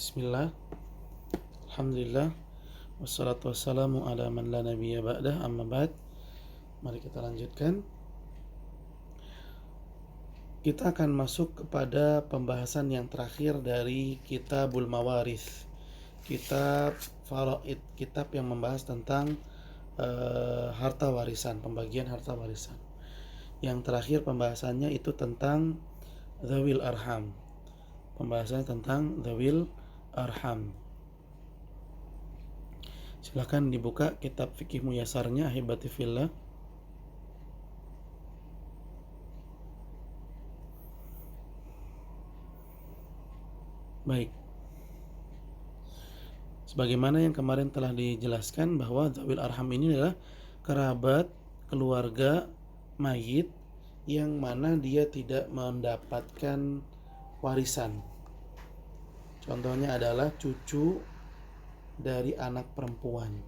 Bismillah, Alhamdulillah, wassalatu wassalamu ala man la nabiyya ba'dah, amma ba'd. Mari kita lanjutkan. Kita akan masuk kepada pembahasan yang terakhir dari Kitabul Mawarith, kitab Faraid, kitab yang membahas tentang harta warisan, pembagian harta warisan. Yang terakhir pembahasannya itu tentang Dzawil Arham. Pembahasannya tentang Dzawil Arham. Silahkan dibuka kitab fikih muyasarnya, ahibati fillah. Baik, sebagaimana yang kemarin telah dijelaskan bahwa Dzawil Arham ini adalah kerabat keluarga mayit yang mana dia tidak mendapatkan warisan. Contohnya adalah cucu dari anak perempuan.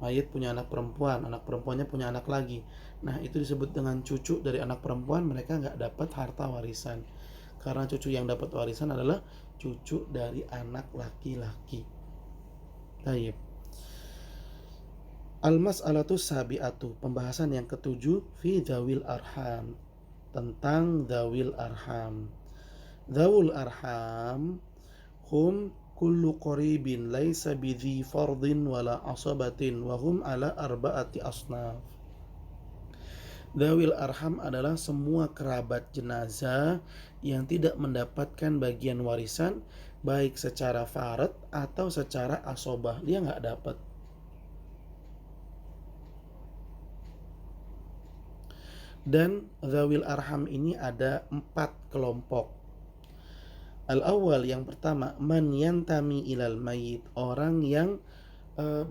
Mayit punya anak perempuan, anak perempuannya punya anak lagi. Nah, itu disebut dengan cucu dari anak perempuan, mereka nggak dapat harta warisan. Karena cucu yang dapat warisan adalah cucu dari anak laki-laki. Baik. Al-mas'alatu sabi'atu, pembahasan yang ketujuh, fi dzawil arham, tentang dzawil arham. Dzawul arham hum kullu qaribin laisa bidhi fardin wala asabatin wa hum ala arba'ati asnaf. Dzawil arham adalah semua kerabat jenazah yang tidak mendapatkan bagian warisan baik secara farad atau secara asobah, dia nggak dapat. Dan dzawil arham ini ada 4 kelompok. Al-awwal, yang pertama, man yantami ilal mayit, orang yang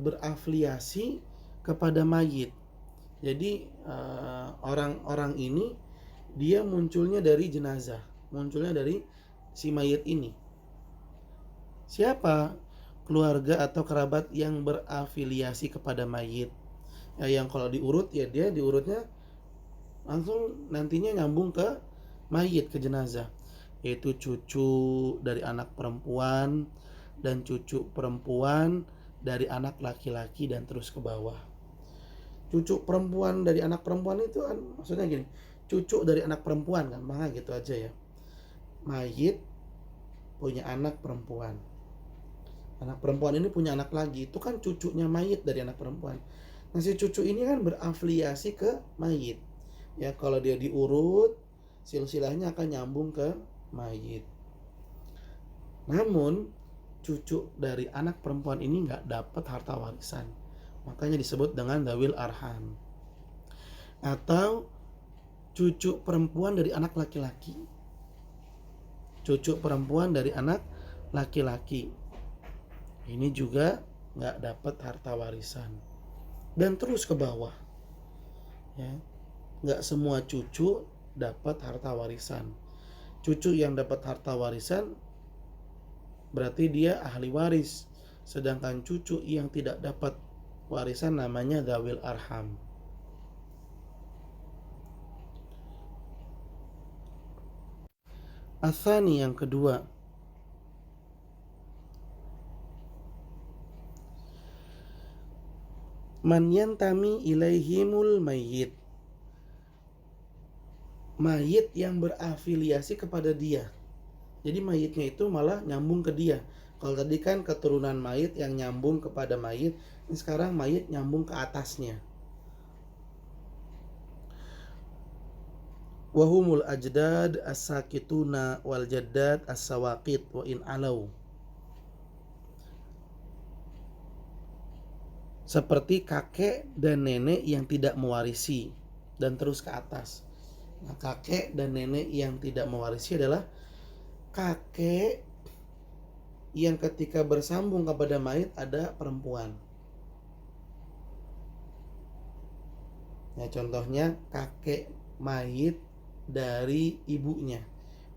berafiliasi kepada mayit. Jadi orang-orang ini dia munculnya dari jenazah, munculnya dari si mayit ini. Siapa keluarga atau kerabat yang berafiliasi kepada mayit? Ya, yang kalau diurut ya dia diurutnya langsung nantinya nyambung ke mayit, ke jenazah, yaitu cucu dari anak perempuan dan cucu perempuan dari anak laki-laki dan terus ke bawah. Cucu perempuan dari anak perempuan itu kan maksudnya gini, cucu dari anak perempuan kan, maka gitu aja ya. Mayit punya anak perempuan, anak perempuan ini punya anak lagi, itu kan cucunya mayit dari anak perempuan. Nah, si cucu ini kan berafiliasi ke mayit. Ya, kalau dia diurut, silsilahnya akan nyambung ke mayit. Namun, cucu dari anak perempuan ini nggak dapat harta warisan. Makanya disebut dengan dzawil arham. Atau cucu perempuan dari anak laki-laki. Cucu perempuan dari anak laki-laki. Ini juga nggak dapat harta warisan. Dan terus ke bawah. Ya, nggak semua cucu dapat harta warisan. Cucu yang dapat harta warisan berarti dia ahli waris. Sedangkan cucu yang tidak dapat warisan namanya dzawil arham. Atsani, yang kedua, man yantami ilaihimul mayyit, mayit yang berafiliasi kepada dia. Jadi mayitnya itu malah nyambung ke dia. Kalau tadi kan keturunan mayit yang nyambung kepada mayit, ini sekarang mayit nyambung ke atasnya. Wahumul ajdad as-sakituna wal jaddad as-sawaqit wa in alau. Seperti kakek dan nenek yang tidak mewarisi dan terus ke atas. Nah, kakek dan nenek yang tidak mewarisi adalah kakek yang ketika bersambung kepada mayit ada perempuan. Nah, contohnya kakek mayit dari ibunya.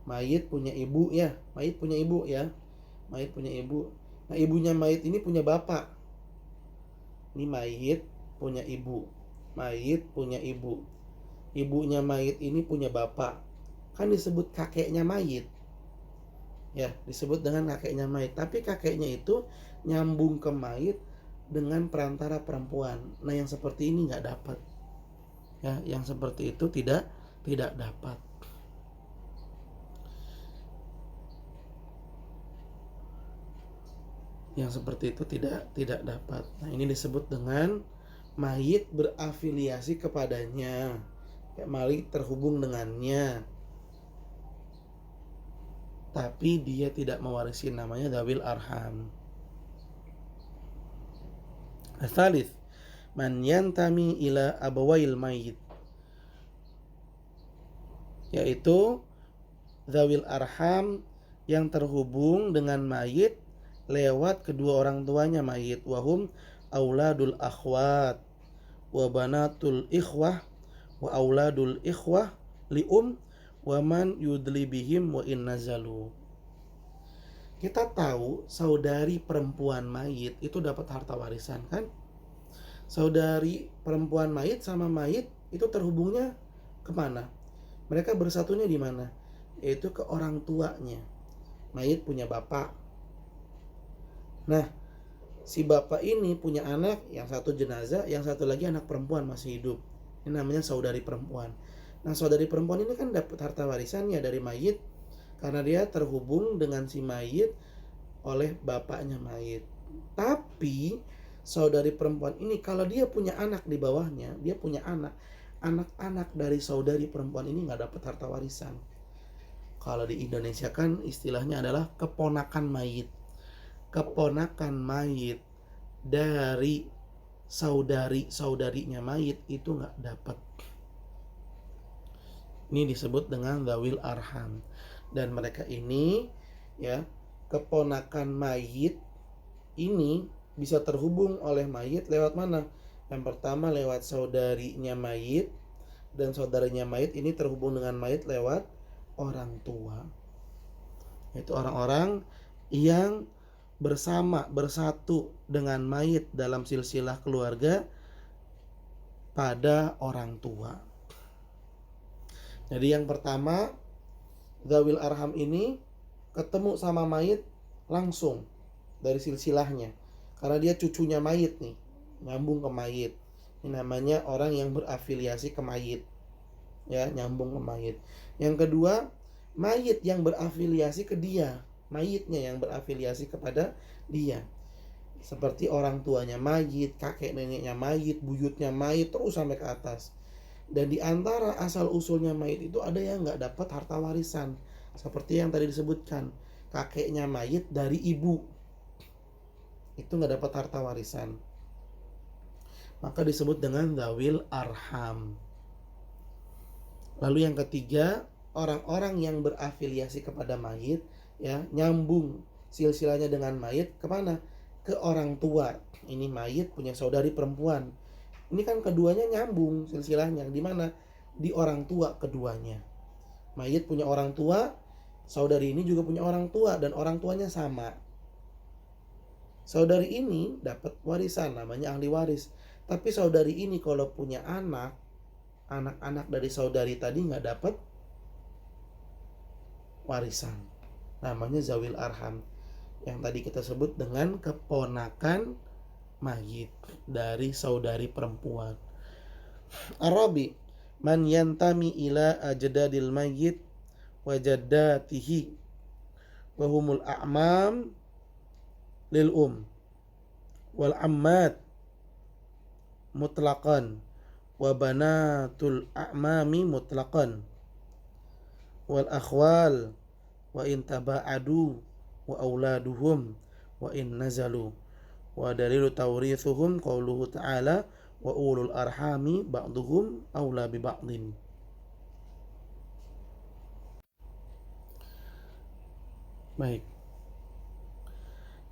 Mayit punya ibu ya, mayit punya ibu ya. Mayit punya ibu. Nah, ibunya mayit ini punya bapak. Ini mayit punya ibu. Mayit punya ibu. Ibunya mayit ini punya bapak. Kan disebut kakeknya mayit. ya disebut dengan kakeknya mayit, tapi kakeknya itu nyambung ke mayit dengan perantara perempuan. Nah yang seperti ini nggak dapat, ya yang seperti itu tidak dapat. Yang seperti itu tidak dapat. Nah ini disebut dengan mayit berafiliasi kepadanya, ya, mayit terhubung dengannya, tapi dia tidak mewarisi, namanya dzawil arham. Al-thalith, man yantami ila abawail mayit, yaitu dzawil arham yang terhubung dengan mayit lewat kedua orang tuanya mayit, wahum auladul akhwat wa banatul ikhwah wa auladul ikhwah lium wa man yudli bihim wa in nazalu. Kita tahu saudari perempuan mayit itu dapat harta warisan kan? Saudari perempuan mayit sama mayit itu terhubungnya kemana? Mereka bersatunya di mana? Yaitu ke orang tuanya. Mayit punya bapak. Nah, si bapak ini punya anak, yang satu jenazah, yang satu lagi anak perempuan masih hidup. Ini namanya saudari perempuan. Nah, saudari perempuan ini kan dapat harta warisan ya dari mayit karena dia terhubung dengan si mayit oleh bapaknya mayit. Tapi saudari perempuan ini kalau dia punya anak di bawahnya, dia punya anak-anak dari saudari perempuan ini nggak dapat harta warisan. Kalau di Indonesia kan istilahnya adalah keponakan mayit. Keponakan mayit dari saudarinya mayit itu nggak dapat. Ini disebut dengan dzawil arham. Dan mereka ini ya, keponakan mayit ini bisa terhubung oleh mayit lewat mana? Yang pertama lewat saudarinya mayit, dan saudarinya mayit ini terhubung dengan mayit lewat orang tua. Itu orang-orang yang bersatu dengan mayit dalam silsilah keluarga pada orang tua. Jadi yang pertama, dzawil arham ini ketemu sama mayit langsung dari silsilahnya, karena dia cucunya mayit nih, nyambung ke mayit. Ini namanya orang yang berafiliasi ke mayit, ya, nyambung ke mayit. Yang kedua, mayit yang berafiliasi ke dia, mayitnya yang berafiliasi kepada dia, seperti orang tuanya mayit, kakek neneknya mayit, buyutnya mayit, terus sampai ke atas. Dan di antara asal usulnya mayit itu ada yang nggak dapat harta warisan, seperti yang tadi disebutkan, kakeknya mayit dari ibu itu nggak dapat harta warisan, maka disebut dengan dzawil arham. Lalu yang ketiga, orang-orang yang berafiliasi kepada mayit, ya, nyambung silsilahnya dengan mayit kemana? Ke orang tua. Ini mayit punya saudari perempuan, ini kan keduanya nyambung silsilahnya di mana? Di orang tua keduanya. Mayit punya orang tua, saudari ini juga punya orang tua, dan orang tuanya sama. Saudari ini dapat warisan, namanya ahli waris. Tapi saudari ini kalau punya anak-anak dari saudari tadi nggak dapat warisan, namanya dzawil arham, yang tadi kita sebut dengan keponakan mayit dari saudari perempuan. Arabi, man yantami ila ajdadil mayit wa jaddatihi wa humul a'mam lil wal ammat mutlaqan wa banatul a'mami mutlaqan wal akhwal wa in taba'adu wa auladuhum wa in nazalu wa dalilu tawrithuhum qauluhu ta'ala wa ulul arhami ba'duhum aula bi ba'din. Baik.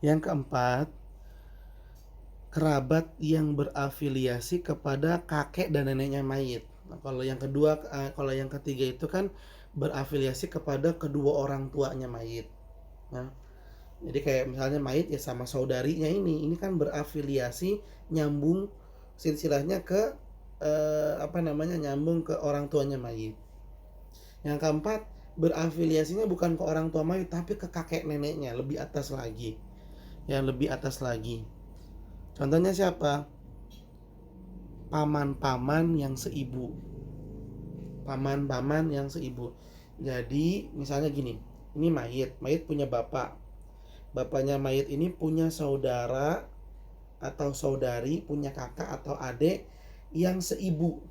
Yang keempat, kerabat yang berafiliasi kepada kakek dan neneknya mayit. Nah, kalau yang ketiga itu kan berafiliasi kepada kedua orang tuanya mayit. Nah, jadi kayak misalnya mayit ya sama saudarinya ini kan berafiliasi, nyambung silsilahnya ke nyambung ke orang tuanya mayit. Yang keempat, berafiliasinya bukan ke orang tua mayit tapi ke kakek neneknya, lebih atas lagi. Ya, lebih atas lagi. Contohnya siapa? Paman-paman yang seibu. Paman-paman yang seibu. Jadi misalnya gini, ini mayit punya bapak. Bapaknya mayit ini punya saudara atau saudari, punya kakak atau adik yang seibu.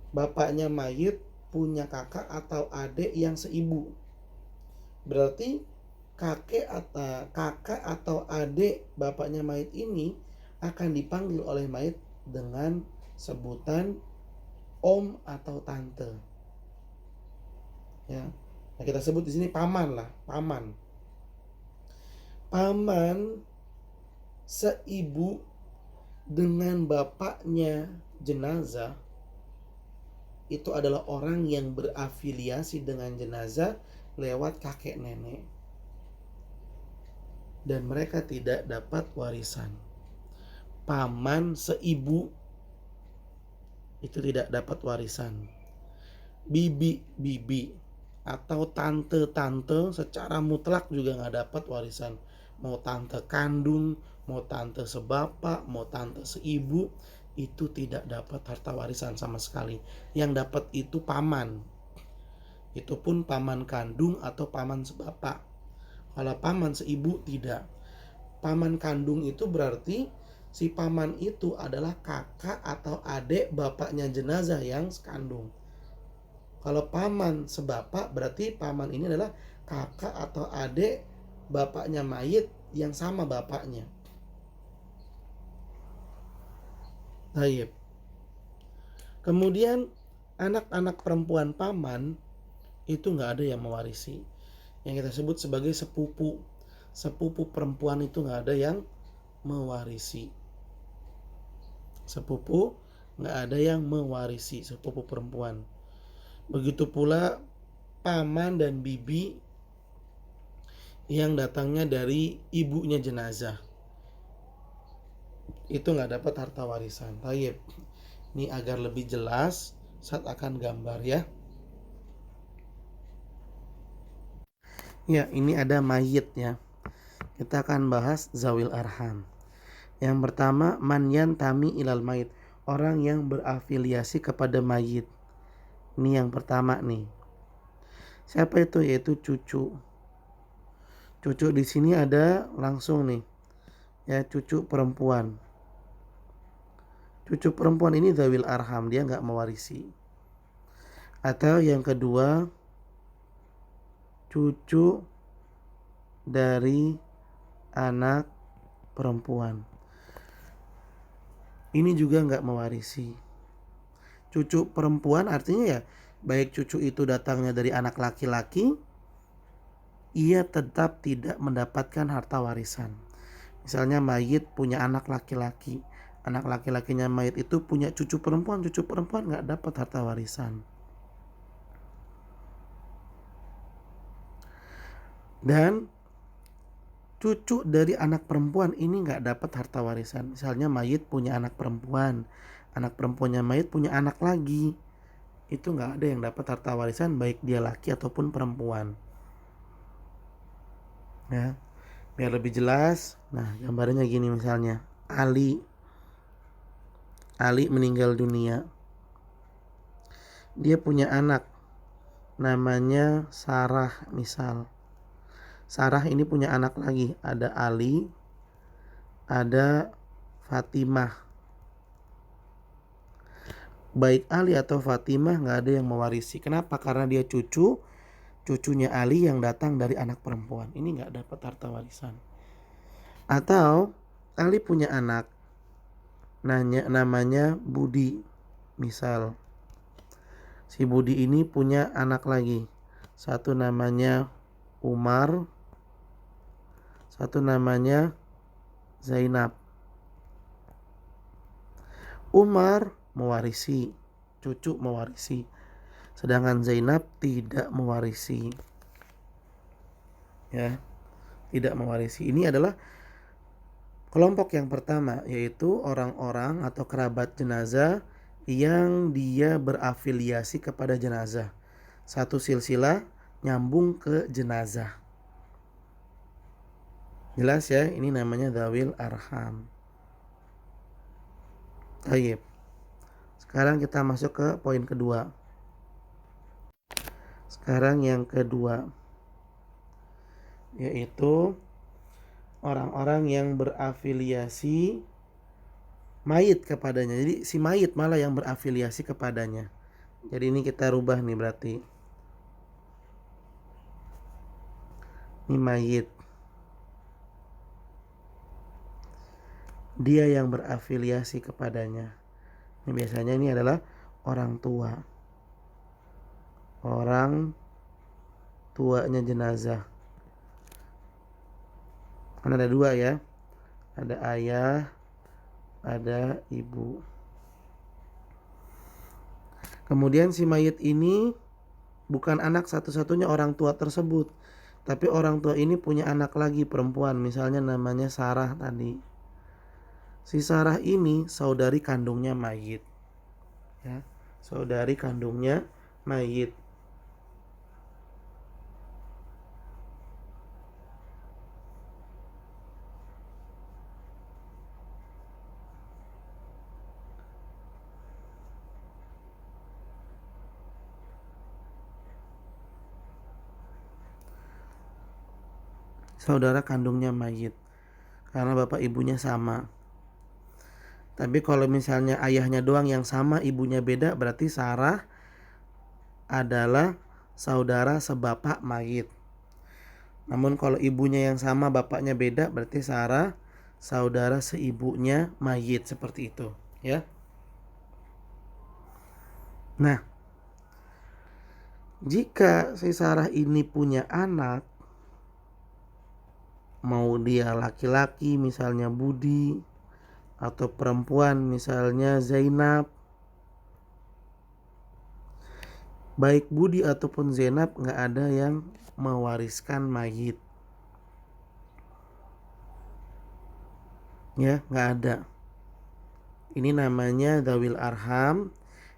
Bapaknya mayit punya kakak atau adik yang seibu. Berarti kakak atau adik bapaknya mayit ini akan dipanggil oleh mayit dengan sebutan om atau tante. Ya. Nah, kita sebut di sini paman lah, paman. Paman seibu dengan bapaknya jenazah itu adalah orang yang berafiliasi dengan jenazah lewat kakek nenek, dan mereka tidak dapat warisan. Paman seibu itu tidak dapat warisan. Bibi atau tante secara mutlak juga nggak dapat warisan. Mau tante kandung, mau tante sebapak, mau tante seibu, itu tidak dapat harta warisan sama sekali. Yang dapat itu paman. Itu pun paman kandung atau paman sebapak. Kalau paman seibu tidak. Paman kandung itu berarti si paman itu adalah kakak atau adik bapaknya jenazah yang sekandung. Kalau paman sebapak berarti paman ini adalah kakak atau adik bapaknya mayit yang sama bapaknya. Baik. Kemudian anak-anak perempuan paman itu nggak ada yang mewarisi. Yang kita sebut sebagai sepupu. Sepupu perempuan itu nggak ada yang mewarisi. Sepupu nggak ada yang mewarisi, sepupu perempuan. Begitu pula paman dan bibi yang datangnya dari ibunya jenazah, itu nggak dapat harta warisan. Tayyib. Ini agar lebih jelas saat akan gambar ya. Ya, ini ada mayit ya. Kita akan bahas zawil arham. Yang pertama, man yantami ilal mayit, orang yang berafiliasi kepada mayit. Ini yang pertama nih. Siapa itu? Yaitu cucu. Cucu di sini ada langsung nih. Ya, cucu perempuan. Cucu perempuan ini zawil arham, dia nggak mewarisi. Atau yang kedua, cucu dari anak perempuan. Ini juga nggak mewarisi. Cucu perempuan artinya ya, baik cucu itu datangnya dari anak laki-laki, ia tetap tidak mendapatkan harta warisan. Misalnya mayit punya anak laki-laki, anak laki-lakinya mayit itu punya cucu perempuan nggak dapat harta warisan. Dan cucu dari anak perempuan ini nggak dapat harta warisan. Misalnya mayit punya anak perempuannya mayit punya anak lagi, itu nggak ada yang dapat harta warisan baik dia laki ataupun perempuan. Ya, biar lebih jelas. Nah, gambarnya gini misalnya, Ali meninggal dunia. Dia punya anak namanya Sarah misal. Sarah ini punya anak lagi, ada Ali, ada Fatimah. Baik Ali atau Fatimah nggak ada yang mewarisi. Kenapa? Karena dia cucunya Ali yang datang dari anak perempuan. Ini nggak dapat harta warisan. Atau Ali punya anak namanya Budi misal. Si Budi ini punya anak lagi, satu namanya Umar, satu namanya Zainab. Umar mewarisi, cucu mewarisi, sedangkan Zainab tidak mewarisi. Ya, tidak mewarisi. Ini adalah kelompok yang pertama, yaitu orang-orang atau kerabat jenazah yang dia berafiliasi kepada jenazah. Satu silsilah nyambung ke jenazah. Jelas ya, ini namanya dzawil arham. Baik. Sekarang kita masuk ke poin kedua. Sekarang yang kedua, yaitu orang-orang yang berafiliasi mayit kepadanya. Jadi si mayit malah yang berafiliasi kepadanya. Jadi ini kita rubah nih berarti. Ini mayit. Dia yang berafiliasi kepadanya. Ini biasanya ini adalah orang tua. Orang tuanya jenazah. Kan ada dua ya. Ada ayah, ada ibu. Kemudian si mayit ini bukan anak satu-satunya orang tua tersebut, tapi orang tua ini punya anak lagi perempuan, misalnya namanya Sarah tadi. Si Sarah ini saudari kandungnya mayit. Ya, saudari kandungnya mayit. Saudara kandungnya mayit karena bapak ibunya sama. Tapi kalau misalnya ayahnya doang yang sama, ibunya beda, berarti Sarah adalah saudara sebapak mayit. Namun kalau ibunya yang sama, bapaknya beda, berarti Sarah saudara seibunya mayit, seperti itu, ya. Nah, jika si Sarah ini punya anak, mau dia laki-laki misalnya Budi, atau perempuan misalnya Zainab, baik Budi ataupun Zainab nggak ada yang mewariskan mayit, ya, nggak ada. Ini namanya dzawil arham,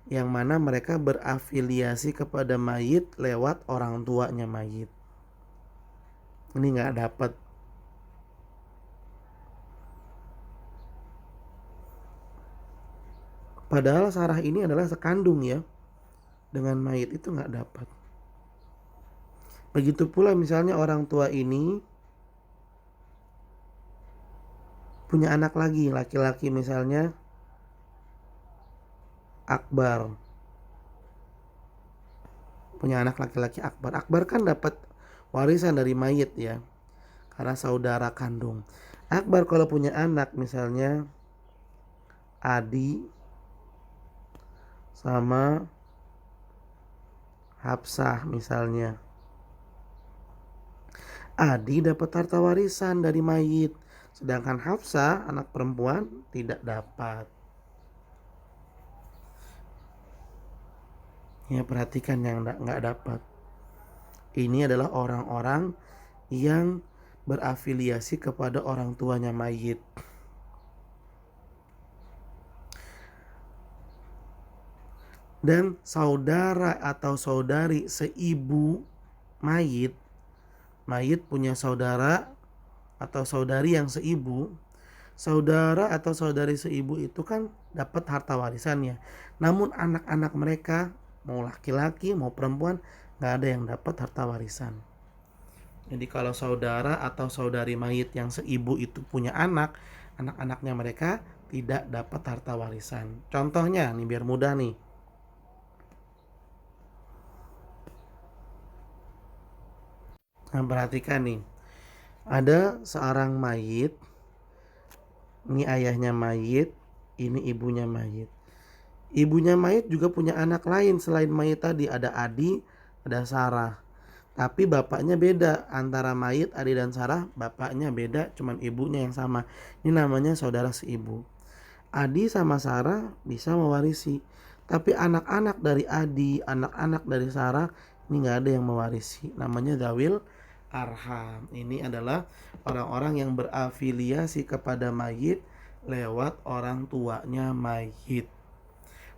yang mana mereka berafiliasi kepada mayit lewat orang tuanya mayit. Ini nggak dapat. Padahal Sarah ini adalah sekandung ya dengan mayit, itu nggak dapat. Begitu pula misalnya orang tua ini punya anak lagi laki-laki, misalnya Akbar, punya anak laki-laki Akbar. Akbar kan dapat warisan dari mayit ya, karena saudara kandung. Akbar kalau punya anak misalnya Adi sama Hafsah misalnya, Adi dapat harta warisan dari mayit, sedangkan Hafsah anak perempuan tidak dapat. Ya, perhatikan yang nggak dapat. Ini adalah orang-orang yang berafiliasi kepada orang tuanya mayit. Dan saudara atau saudari seibu mayit, mayit punya saudara atau saudari yang seibu. Saudara atau saudari seibu itu kan dapat harta warisannya. Namun anak-anak mereka, mau laki-laki mau perempuan, nggak ada yang dapat harta warisan. Jadi kalau saudara atau saudari mayit yang seibu itu punya anak, anak-anaknya mereka tidak dapat harta warisan. Contohnya nih biar mudah nih. Nah, perhatikan nih. Ada seorang mayit. Ini ayahnya mayit, ini ibunya mayit. Ibunya mayit juga punya anak lain selain mayit tadi, ada Adi, ada Sarah. Tapi bapaknya beda, antara mayit Adi dan Sarah bapaknya beda, cuman ibunya yang sama. Ini namanya saudara seibu. Adi sama Sarah bisa mewarisi, tapi anak-anak dari Adi, anak-anak dari Sarah ini nggak ada yang mewarisi. Namanya dzawil arham. Ini adalah orang-orang yang berafiliasi kepada mayit lewat orang tuanya mayit.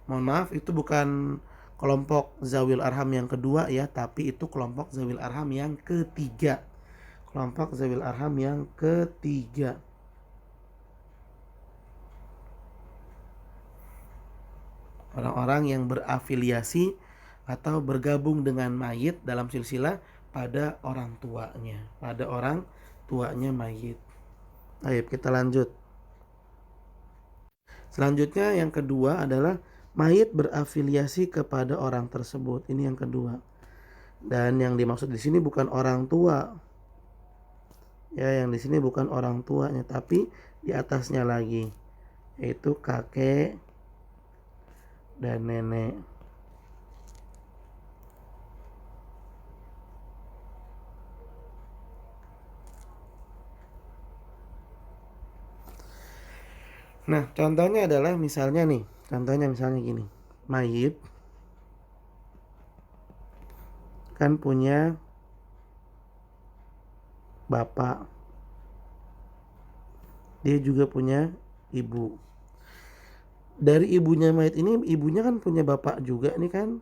Mohon maaf, itu bukan kelompok zawil arham yang kedua ya, tapi itu kelompok zawil arham yang ketiga. Kelompok zawil arham yang ketiga. Orang-orang yang berafiliasi atau bergabung dengan mayit dalam silsilah pada orang tuanya, pada orang tuanya mayit. Ayo kita lanjut. Selanjutnya yang kedua adalah mayit berafiliasi kepada orang tersebut. Ini yang kedua. Dan yang dimaksud di sini bukan orang tua. Ya, yang di sini bukan orang tuanya, tapi di atasnya lagi, yaitu kakek dan nenek. Nah, contohnya adalah misalnya gini. Mayit kan punya bapak. Dia juga punya ibu. Dari ibunya mayit ini, ibunya kan punya bapak juga nih kan.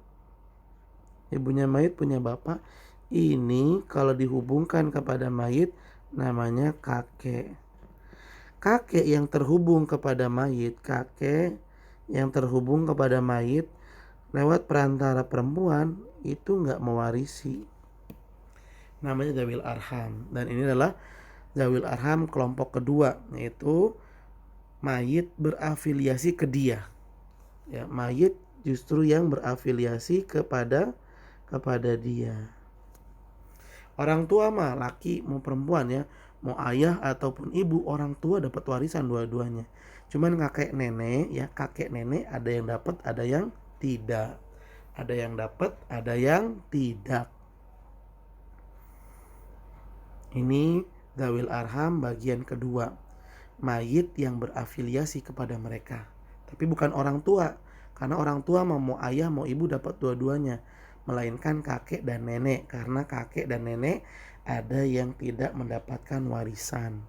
Ibunya mayit punya bapak. Ini kalau dihubungkan kepada mayit namanya kakek. Kakek yang terhubung kepada mayit lewat perantara perempuan itu nggak mewarisi, namanya zawil arham. Dan ini adalah zawil arham kelompok kedua, yaitu mayit berafiliasi ke dia. Ya, mayit justru yang berafiliasi kepada dia. Orang tua mah laki mau perempuan ya, mau ayah ataupun ibu, orang tua dapat warisan dua-duanya. Cuman kakek nenek ada yang dapat, ada yang tidak. Ada yang dapat, ada yang tidak. Ini zawil arham bagian kedua. Mayit yang berafiliasi kepada mereka. Tapi bukan orang tua. Karena orang tua mau ayah mau ibu dapat dua-duanya. Melainkan kakek dan nenek. Karena kakek dan nenek ada yang tidak mendapatkan warisan.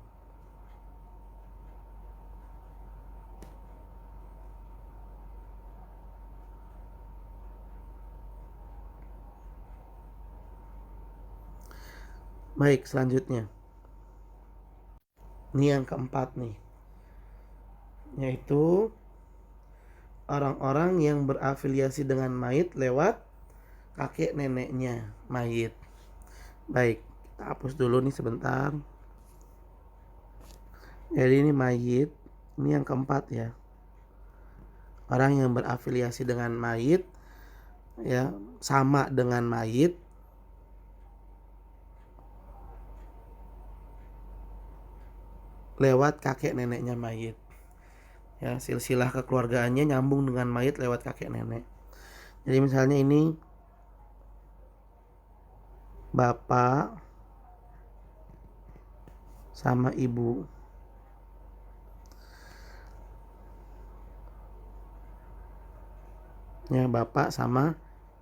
Baik, selanjutnya. Ini yang keempat nih. Yaitu orang-orang yang berafiliasi dengan mayit lewat kakek neneknya mayit. Baik, kita hapus dulu nih sebentar. Jadi ini mayit, ini yang keempat ya. Orang yang berafiliasi dengan mayit ya, sama dengan mayit lewat kakek neneknya mayit. Ya, silsilah kekeluargaannya nyambung dengan mayit lewat kakek nenek. Jadi misalnya ini bapak sama ibu. Ya, bapak sama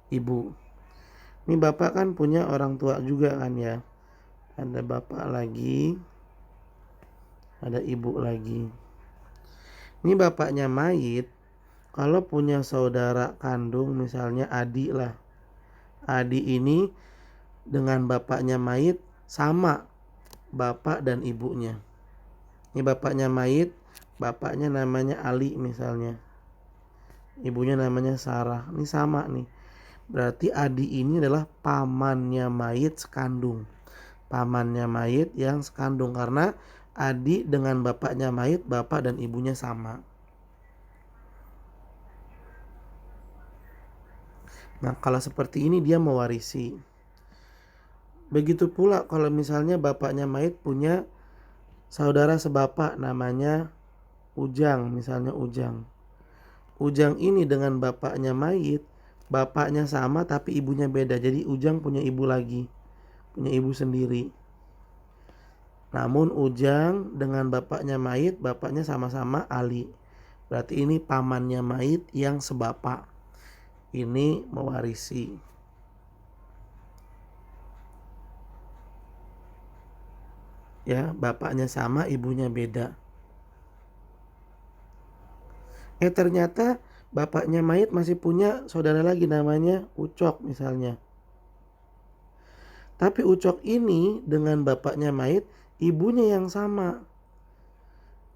ibu. Ini bapak kan punya orang tua juga kan ya. Ada bapak lagi, ada ibu lagi. Ini bapaknya mayit, kalau punya saudara kandung misalnya adik lah. Adik ini dengan bapaknya mayit sama bapak dan ibunya. Ini bapaknya mayit, bapaknya namanya Ali misalnya. Ibunya namanya Sarah. Ini sama nih. Berarti adik ini adalah pamannya mayit sekandung. Pamannya mayit yang sekandung karena adik dengan bapaknya mayit, bapak dan ibunya sama. Nah, kalau seperti ini dia mewarisi. Begitu pula kalau misalnya bapaknya mayit punya saudara sebapak namanya Ujang, misalnya Ujang. Ujang ini dengan bapaknya mayit, bapaknya sama tapi ibunya beda. Jadi Ujang punya ibu lagi, punya ibu sendiri. Namun Ujang dengan bapaknya mayit, bapaknya sama-sama Ali. Berarti ini pamannya mayit yang sebapak. Ini mewarisi. Ya, bapaknya sama, ibunya beda. Ternyata bapaknya mayit masih punya saudara lagi namanya Ucok misalnya. Tapi Ucok ini dengan bapaknya mayit, ibunya yang sama.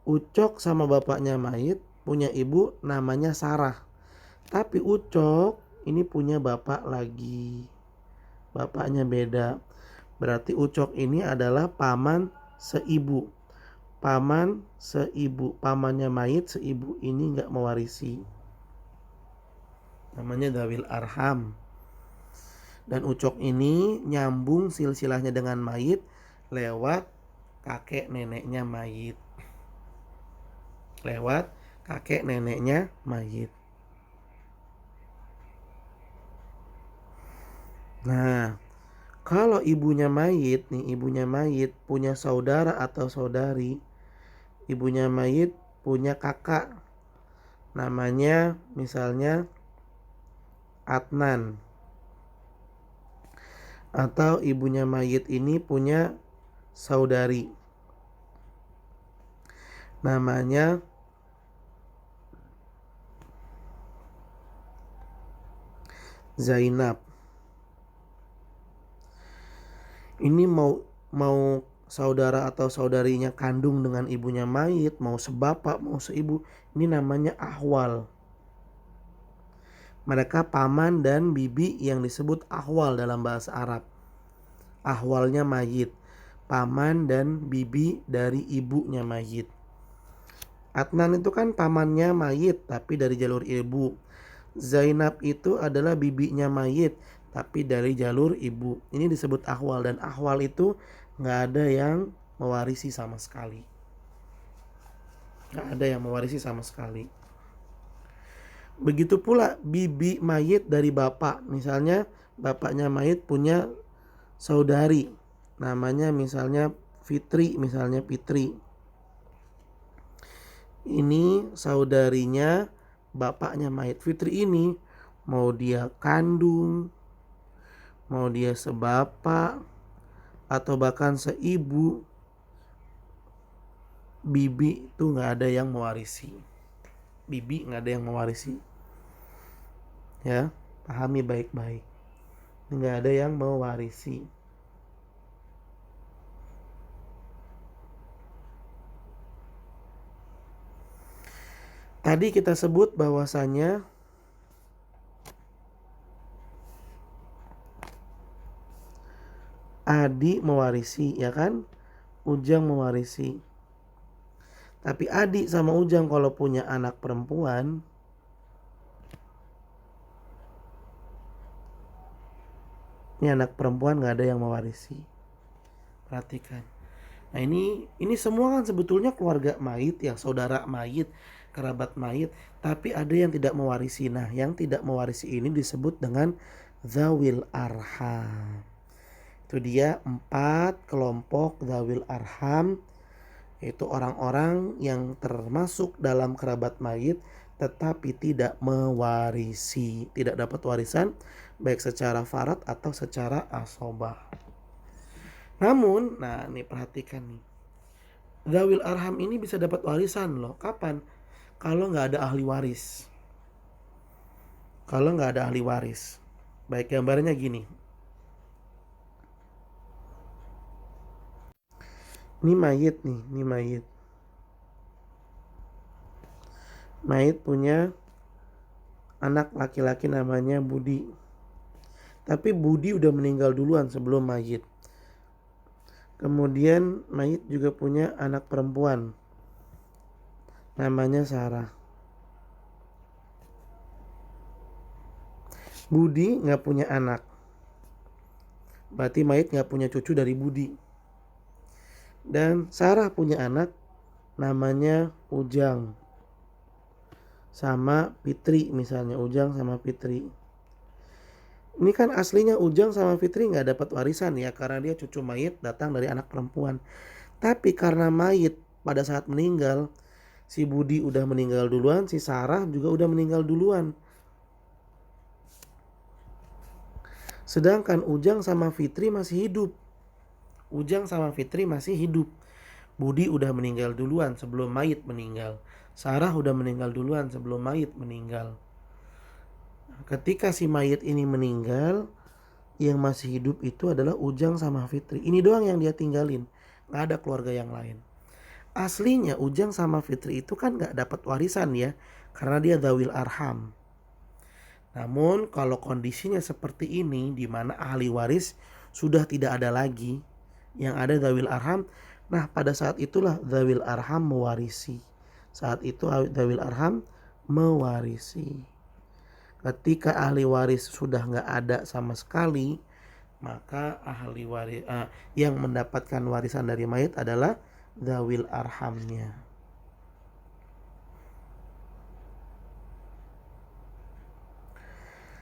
Ucok sama bapaknya mayit punya ibu namanya Sarah. Tapi Ucok ini punya bapak lagi. Bapaknya beda. Berarti Ucok ini adalah paman seibu. Paman seibu. Pamannya mayit seibu ini nggak mewarisi. Namanya Dawil Arham. Dan Ucok ini nyambung silsilahnya dengan mayit lewat kakek neneknya mayit. Lewat kakek neneknya mayit. Nah, kalau ibunya mayit punya saudara atau saudari, ibunya mayit punya kakak, namanya misalnya Adnan. Atau ibunya mayit ini punya saudari, namanya Zainab. Ini mau saudara atau saudarinya kandung dengan ibunya mayit, mau sebapak, mau seibu, ini namanya ahwal. Mereka paman dan bibi yang disebut ahwal dalam bahasa Arab. Ahwalnya mayit, paman dan bibi dari ibunya mayit. Adnan itu kan pamannya mayit tapi dari jalur ibu. Zainab itu adalah bibinya mayit tapi dari jalur ibu. Ini disebut ahwal, dan ahwal itu gak ada yang mewarisi sama sekali. Gak ada yang mewarisi sama sekali. Begitu pula bibi mayit dari bapak. Misalnya bapaknya mayit punya saudari, namanya misalnya Fitri, misalnya Fitri. Ini saudarinya bapaknya mayit. Fitri ini mau dia kandung, mau dia sebapak, atau bahkan seibu, bibi itu gak ada yang mewarisi. Bibi gak ada yang mewarisi. Ya, pahami baik-baik. Gak ada yang mewarisi. Tadi kita sebut bahwasanya Adi mewarisi, ya kan? Ujang mewarisi. Tapi Adi sama Ujang kalau punya anak perempuan, ini anak perempuan gak ada yang mewarisi. Perhatikan. Nah ini semua kan sebetulnya keluarga mayit ya, saudara mayit, kerabat mayit, tapi ada yang tidak mewarisi. Nah, yang tidak mewarisi ini disebut dengan Zawil Arham. Itu dia 4 kelompok Zawil Arham, yaitu orang-orang yang termasuk dalam kerabat mayit tetapi tidak mewarisi, tidak dapat warisan baik secara farad atau secara asobah. Namun, nah nih perhatikan nih, Zawil Arham ini bisa dapat warisan loh. Kapan? Kalau nggak ada ahli waris. Kalau nggak ada ahli waris. Baik, gambarnya gini. Ini mayit nih, ini mayit. Mayit punya anak laki-laki namanya Budi. Tapi Budi udah meninggal duluan sebelum mayit. Kemudian mayit juga punya anak perempuan, namanya Sarah. Budi gak punya anak, berarti mayit gak punya cucu dari Budi. Dan Sarah punya anak, namanya Ujang sama Fitri, misalnya Ujang sama Fitri. Ini kan aslinya Ujang sama Fitri gak dapat warisan ya, karena dia cucu mayit datang dari anak perempuan. Tapi karena mayit pada saat meninggal, si Budi udah meninggal duluan, si Sarah juga udah meninggal duluan. Sedangkan Ujang sama Fitri masih hidup. Ujang sama Fitri masih hidup. Budi udah meninggal duluan sebelum mayit meninggal. Sarah udah meninggal duluan sebelum mayit meninggal. Ketika si mayit ini meninggal, yang masih hidup itu adalah Ujang sama Fitri. Ini doang yang dia tinggalin, nggak ada keluarga yang lain. Aslinya Ujang sama Fitri itu kan nggak dapat warisan ya, karena dia dzawil arham. Namun kalau kondisinya seperti ini, di mana ahli waris sudah tidak ada lagi, yang ada dzawil arham. Nah pada saat itulah dzawil arham mewarisi. Saat itu dzawil arham mewarisi. Ketika ahli waris sudah nggak ada sama sekali, maka ahli waris yang mendapatkan warisan dari mayit adalah dzawil arhamnya.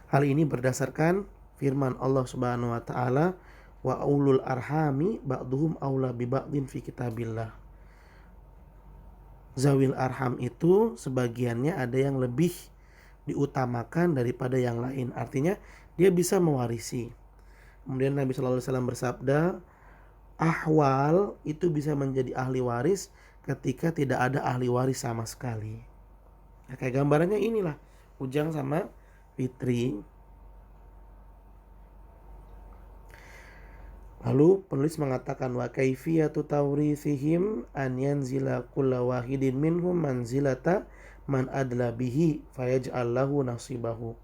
Hal ini berdasarkan firman Allah Subhanahu wa taala, wa ulul arhami ba'duhum aula bi ba'din fi kitabillah. Zawil arham itu sebagiannya ada yang lebih diutamakan daripada yang lain. Artinya dia bisa mewarisi. Kemudian Nabi sallallahu alaihi wasallam bersabda, ahwal itu bisa menjadi ahli waris ketika tidak ada ahli waris sama sekali. Nah, kayak gambarannya inilah Ujang sama Fitri. Lalu penulis mengatakan wa kaifiyatu tawrithihim an yanzila kulla wahidin minhum manzilata man adla bihi fayaj'al lahu nasibahu.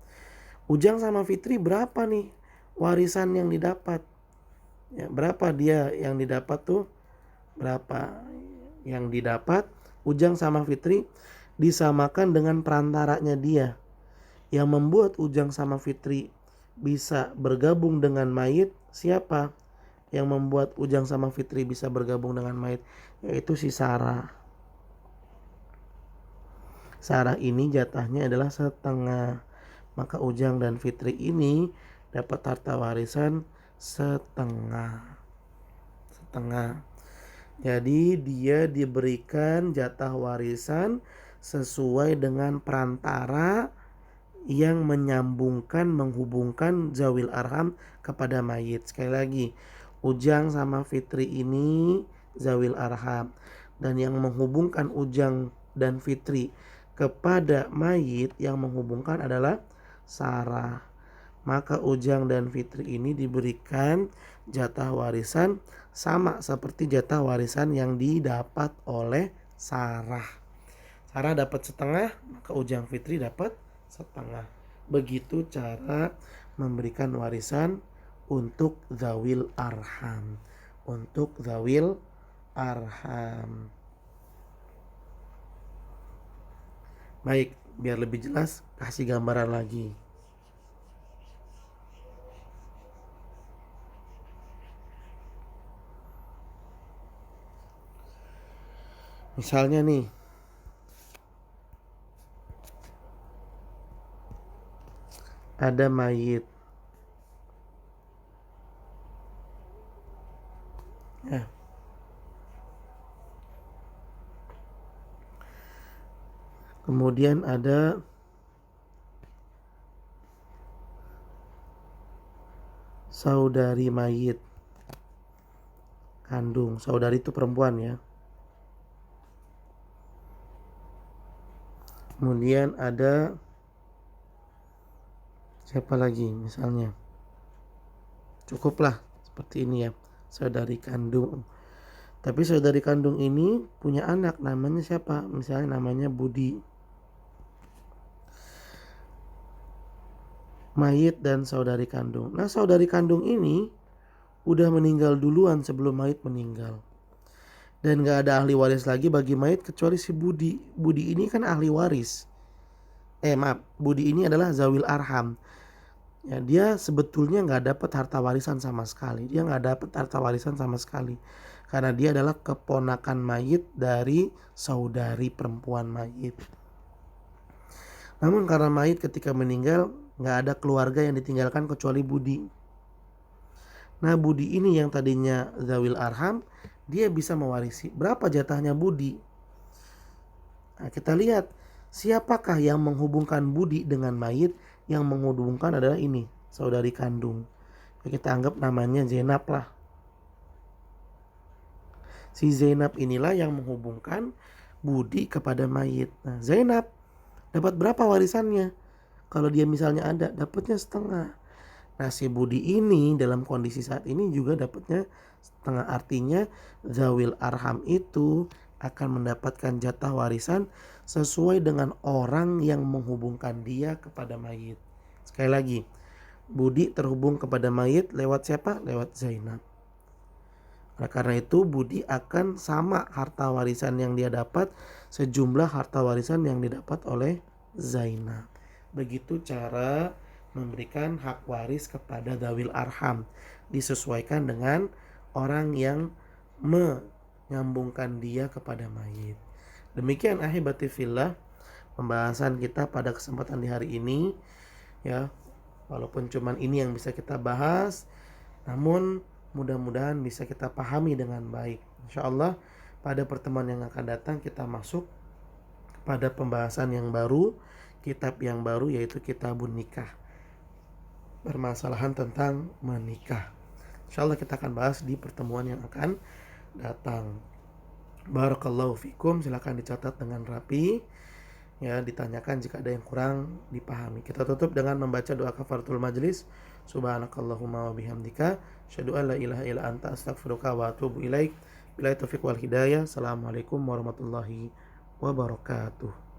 Ujang sama Fitri berapa nih warisan yang didapat? Ya, berapa dia yang didapat tuh? Berapa yang didapat? Ujang sama Fitri disamakan dengan perantaranya dia. Yang membuat Ujang sama Fitri bisa bergabung dengan mayit siapa? Yang membuat Ujang sama Fitri bisa bergabung dengan mayit yaitu si Sarah. Sarah ini jatahnya adalah setengah. Maka Ujang dan Fitri ini dapat harta warisan setengah. Jadi dia diberikan jatah warisan sesuai dengan perantara yang menyambungkan, menghubungkan zawil arham kepada mayit. Sekali lagi, Ujang sama Fitri ini zawil arham, dan yang menghubungkan Ujang dan Fitri kepada mayit, yang menghubungkan adalah Sarah. Maka Ujang dan Fitri ini diberikan jatah warisan sama seperti jatah warisan yang didapat oleh Sarah. Sarah dapat setengah, maka Ujang Fitri dapat setengah. Begitu cara memberikan warisan untuk dzawil arham. Baik, biar lebih jelas kasih gambaran lagi. Misalnya nih, ada mayit. Ya. Kemudian ada saudari mayit kandung. Saudari itu perempuan ya. Kemudian ada siapa lagi misalnya? Cukuplah seperti ini ya, saudari kandung. Tapi saudari kandung ini punya anak, namanya siapa? Misalnya namanya Budi. Mayit dan saudari kandung. Nah, saudari kandung ini udah meninggal duluan sebelum mayit meninggal. Dan gak ada ahli waris lagi bagi mayit kecuali si Budi. Budi ini kan ahli waris. Budi ini adalah zawil arham. Ya, dia sebetulnya gak dapat harta warisan sama sekali. Karena dia adalah keponakan mayit dari saudari perempuan mayit. Namun karena mayit ketika meninggal gak ada keluarga yang ditinggalkan kecuali Budi. Nah, Budi ini yang tadinya zawil arham, dia bisa mewarisi. Berapa jatahnya Budi? Nah, kita lihat siapakah yang menghubungkan Budi dengan mayit. Yang menghubungkan adalah ini, saudari kandung. Kita anggap namanya Zainab lah. Si Zainab inilah yang menghubungkan Budi kepada mayit. Nah, Zainab dapat berapa warisannya? Kalau dia misalnya ada, dapatnya setengah. Nah, si Budi ini dalam kondisi saat ini juga dapatnya setengah. Artinya zawil arham itu akan mendapatkan jatah warisan sesuai dengan orang yang menghubungkan dia kepada mayit. Sekali lagi, Budi terhubung kepada mayit lewat siapa? Lewat Zainab. Nah, karena itu Budi akan sama harta warisan yang dia dapat sejumlah harta warisan yang didapat oleh Zainab. Begitu cara memberikan hak waris kepada dawil arham, disesuaikan dengan orang yang menyambungkan dia kepada mayit. Demikian ahibati fillah pembahasan kita pada kesempatan di hari ini, ya. Walaupun cuman ini yang bisa kita bahas, namun mudah-mudahan bisa kita pahami dengan baik. Insyaallah pada pertemuan yang akan datang kita masuk pada pembahasan yang baru, kitab yang baru, yaitu Kitabun Nikah, permasalahan tentang menikah. Insyaallah kita akan bahas di pertemuan yang akan datang. Barakallahu fikum, silakan dicatat dengan rapi, ya, ditanyakan jika ada yang kurang dipahami. Kita tutup dengan membaca doa kafaratul majlis. Subhanakallahumma wa bihamdika asyhadu an la ilaha illa anta astaghfiruka wa atubu ilaik. Billahi taufiq wal hidayah. Assalamualaikum warahmatullahi wabarakatuh.